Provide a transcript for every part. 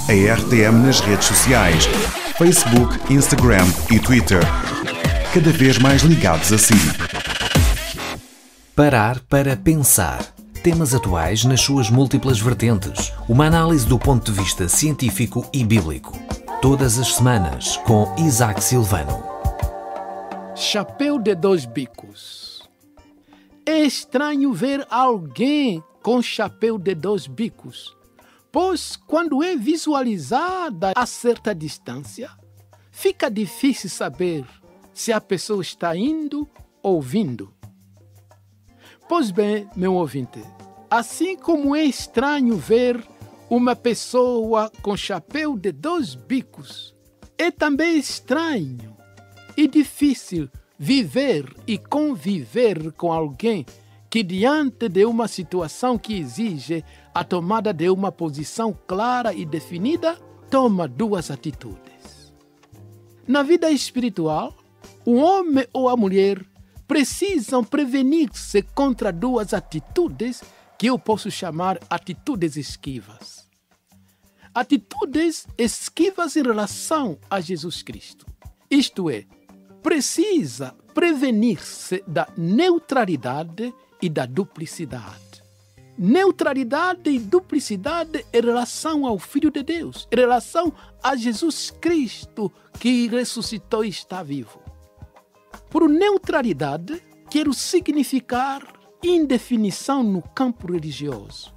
a RTM nas redes sociais: Facebook, Instagram e Twitter. Cada vez mais ligados a si. Parar para pensar. Temas atuais nas suas múltiplas vertentes. Uma análise do ponto de vista científico e bíblico. Todas as semanas, com Isaac Silvano. Chapéu de dois bicos. É estranho ver alguém com chapéu de dois bicos, pois quando é visualizada a certa distância, fica difícil saber se a pessoa está indo ou vindo. Pois bem, meu ouvinte, assim como é estranho ver uma pessoa com chapéu de dois bicos, é também estranho e difícil viver e conviver com alguém que, diante de uma situação que exige a tomada de uma posição clara e definida, toma duas atitudes. Na vida espiritual, o homem ou a mulher precisam prevenir-se contra duas atitudes que eu posso chamar atitudes esquivas. Atitudes esquivas em relação a Jesus Cristo. Isto é, precisa prevenir-se da neutralidade e da duplicidade. Neutralidade e duplicidade em relação ao Filho de Deus, em relação a Jesus Cristo que ressuscitou e está vivo. Por neutralidade, quero significar indefinição no campo religioso.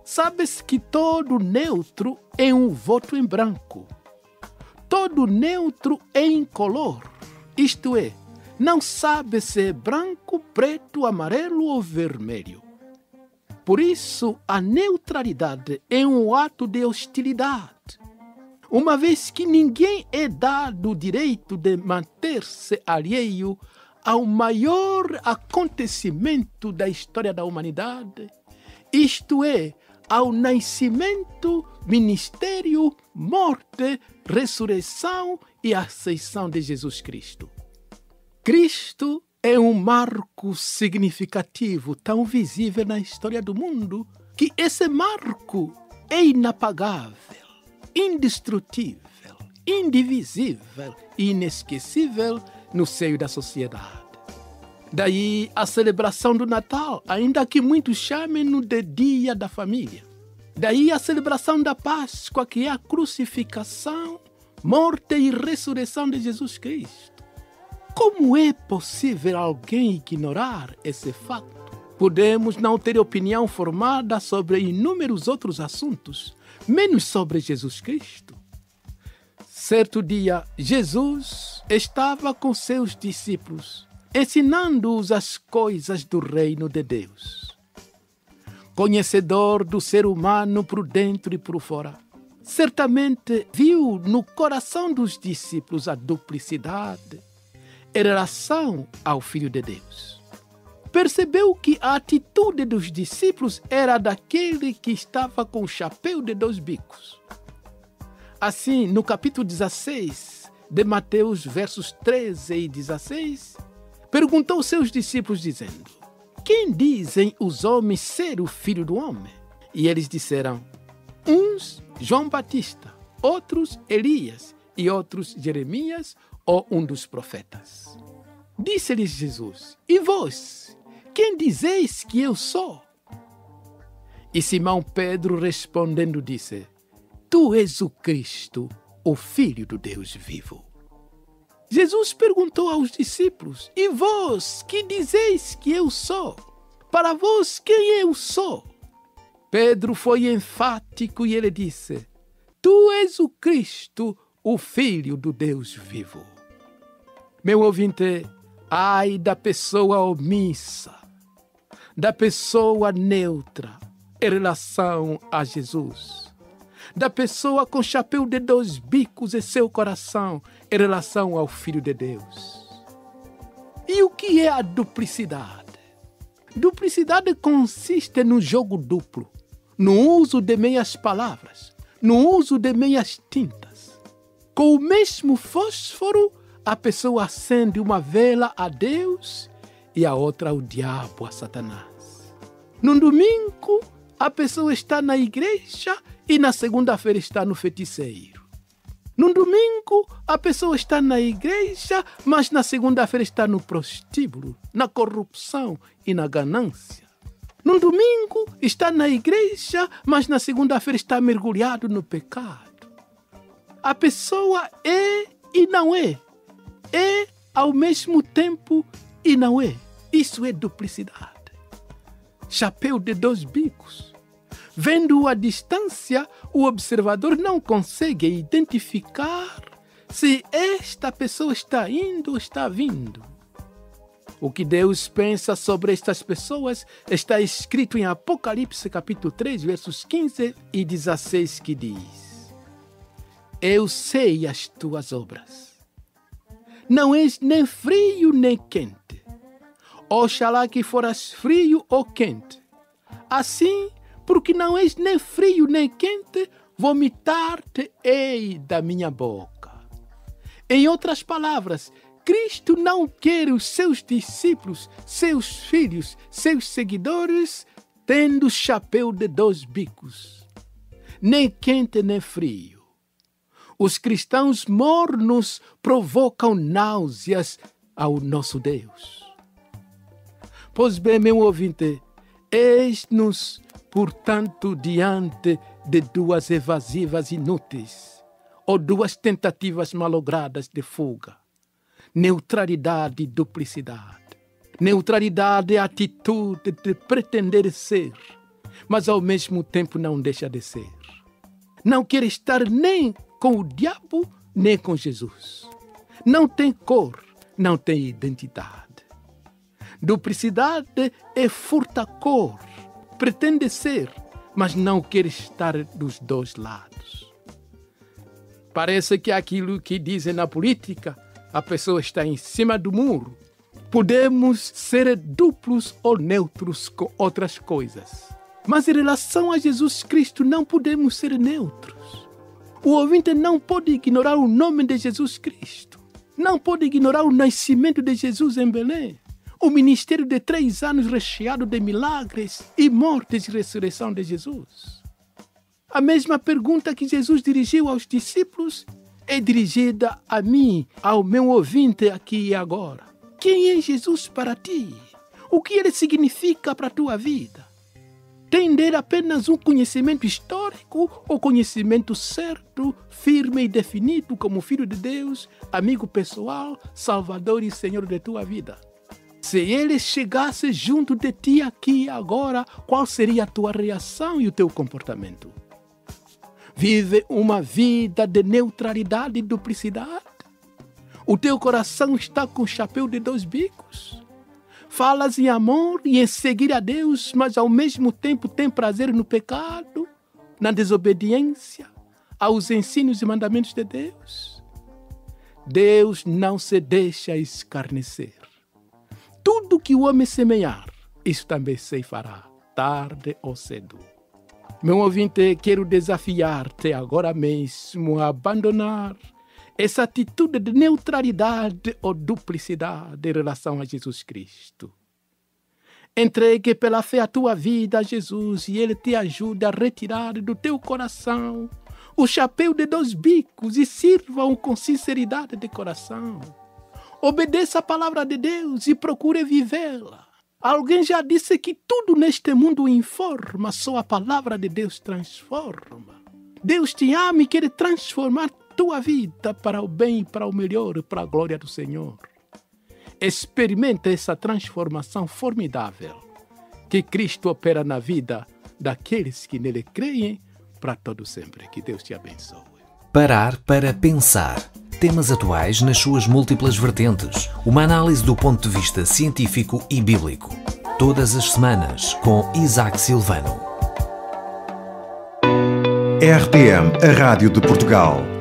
Sabe-se que todo neutro é um voto em branco. Todo neutro é incolor. Isto é, não sabe se é branco, preto, amarelo ou vermelho. Por isso, a neutralidade é um ato de hostilidade, uma vez que ninguém é dado o direito de manter-se alheio ao maior acontecimento da história da humanidade, isto é, ao nascimento, ministério, morte, ressurreição e ascensão de Jesus Cristo. Cristo é um marco significativo, tão visível na história do mundo, que esse marco é inapagável, indestrutível, indivisível e inesquecível no seio da sociedade. Daí a celebração do Natal, ainda que muitos chamem-no de Dia da Família. Daí a celebração da Páscoa, que é a crucificação, morte e ressurreição de Jesus Cristo. Como é possível alguém ignorar esse fato? Podemos não ter opinião formada sobre inúmeros outros assuntos, menos sobre Jesus Cristo. Certo dia, Jesus estava com seus discípulos, ensinando-os as coisas do reino de Deus. Conhecedor do ser humano por dentro e por fora, certamente viu no coração dos discípulos a duplicidade em relação ao Filho de Deus. Percebeu que a atitude dos discípulos era daquele que estava com o chapéu de dois bicos. Assim, no capítulo 16 de Mateus, versos 13 e 16, perguntou aos seus discípulos dizendo: quem dizem os homens ser o Filho do Homem? E eles disseram: uns João Batista, outros Elias e outros Jeremias ou um dos profetas. Disse-lhes Jesus: e vós, quem dizeis que eu sou? E Simão Pedro respondendo disse: tu és o Cristo, o Filho do Deus vivo. Jesus perguntou aos discípulos: e vós, que dizeis que eu sou? Para vós, quem eu sou? Pedro foi enfático e ele disse: tu és o Cristo, o Filho do Deus vivo. Meu ouvinte, ai da pessoa omissa, da pessoa neutra em relação a Jesus, da pessoa com chapéu de dois bicos em seu coração em relação ao Filho de Deus. E o que é a duplicidade? Duplicidade consiste no jogo duplo, no uso de meias palavras, no uso de meias tintas. Com o mesmo fósforo, a pessoa acende uma vela a Deus e a outra ao diabo, a Satanás. No domingo, a pessoa está na igreja e na segunda-feira está no feiticeiro. No domingo, a pessoa está na igreja, mas na segunda-feira está no prostíbulo, na corrupção e na ganância. No domingo, está na igreja, mas na segunda-feira está mergulhado no pecado. A pessoa é e não é. É ao mesmo tempo e não é. Isso é duplicidade. Chapéu de dois bicos. Vendo-o à distância, o observador não consegue identificar se esta pessoa está indo ou está vindo. O que Deus pensa sobre estas pessoas está escrito em Apocalipse capítulo 3, versos 15 e 16, que diz: Eu sei as tuas obras. Não és nem frio nem quente. Oxalá que foras frio ou quente. Assim, porque não és nem frio nem quente, vomitar-te-ei da minha boca. Em outras palavras, Cristo não quer os seus discípulos, seus filhos, seus seguidores, tendo chapéu de dois bicos, nem quente nem frio. Os cristãos mornos provocam náuseas ao nosso Deus. Pois bem, meu ouvinte, eis-nos, portanto, diante de duas evasivas inúteis ou duas tentativas malogradas de fuga. Neutralidade e duplicidade. Neutralidade é a atitude de pretender ser, mas ao mesmo tempo não deixa de ser. Não quer estar nem com o diabo, nem com Jesus. Não tem cor, não tem identidade. Duplicidade é furta-cor. Pretende ser, mas não quer estar dos dois lados. Parece que aquilo que dizem na política, a pessoa está em cima do muro. Podemos ser duplos ou neutros com outras coisas. Mas em relação a Jesus Cristo não podemos ser neutros. O ouvinte não pode ignorar o nome de Jesus Cristo. Não pode ignorar o nascimento de Jesus em Belém. O ministério de 3 anos recheado de milagres e mortes e ressurreição de Jesus. A mesma pergunta que Jesus dirigiu aos discípulos é dirigida a mim, ao meu ouvinte aqui e agora. Quem é Jesus para ti? O que ele significa para a tua vida? Tem dele apenas um conhecimento histórico ou conhecimento certo, firme e definido como Filho de Deus, amigo pessoal, Salvador e Senhor de tua vida? Se ele chegasse junto de ti aqui e agora, qual seria a tua reação e o teu comportamento? Vive uma vida de neutralidade e duplicidade? O teu coração está com o chapéu de dois bicos? Falas em amor e em seguir a Deus, mas ao mesmo tempo tem prazer no pecado, na desobediência, aos ensinos e mandamentos de Deus? Deus não se deixa escarnecer. Tudo que o homem semear, isso também se fará, tarde ou cedo. Meu ouvinte, quero desafiar-te agora mesmo a abandonar essa atitude de neutralidade ou duplicidade em relação a Jesus Cristo. Entregue pela fé a tua vida a Jesus e Ele te ajude a retirar do teu coração o chapéu de dois bicos e sirva-o com sinceridade de coração. Obedeça a palavra de Deus e procure vivê-la. Alguém já disse que tudo neste mundo informa, só a palavra de Deus transforma. Deus te ama e quer transformar tua vida para o bem, para o melhor, para a glória do Senhor. Experimenta essa transformação formidável que Cristo opera na vida daqueles que nele creem para todo sempre. Que Deus te abençoe. Parar para pensar. Temas atuais nas suas múltiplas vertentes. Uma análise do ponto de vista científico e bíblico. Todas as semanas com Isaac Silvano. RTM, a Rádio de Portugal.